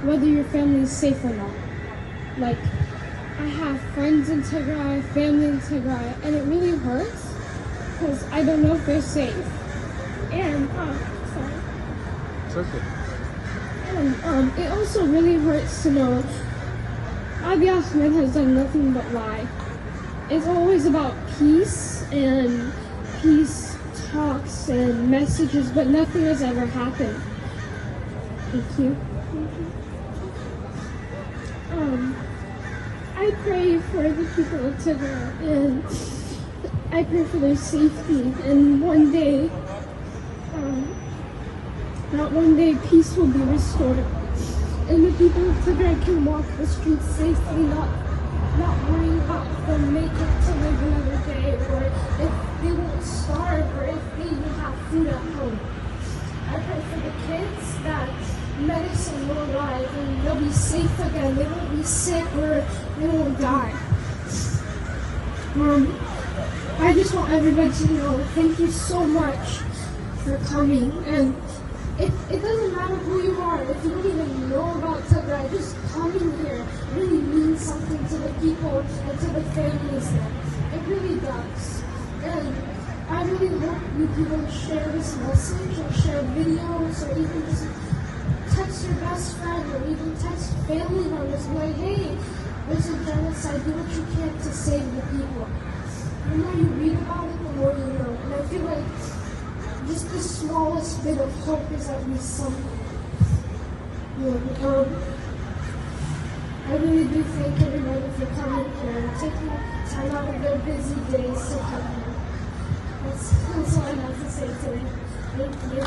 whether your family is safe or not. Like, I have friends in Tigray, family in Tigray, and it really hurts because I don't know if they're safe. And, sorry. It's okay. And, it also really hurts to know Abiy Ahmed has done nothing but lie. It's always about peace and peace talks and messages, but nothing has ever happened. Thank you. I pray for the people of Tigray, and I pray for their safety, and one day, not one day, peace will be restored, and the people of Tigray can walk the streets safely, not worrying about if they'll make it to live another day, or if they won't starve, or if they even have food at home. I pray for the kids that medicine will arrive and they'll be safe again. They won't be sick or they won't die. I just want everybody to know, thank you so much for coming. And it doesn't matter who you are. If you don't even know about Tigray, just coming here really means something to the people and to the families there. It really does. And I really want you people to share this message or share videos or even just text your best friend or even text family members and be like, hey, there's a genocide, do what you can to save the people. The more you read about it, the more you know. And I feel like just the smallest bit of hope is at least something. I really do thank everybody for coming here and taking time out of their busy days to come here. That's all I have to say today. Thank you.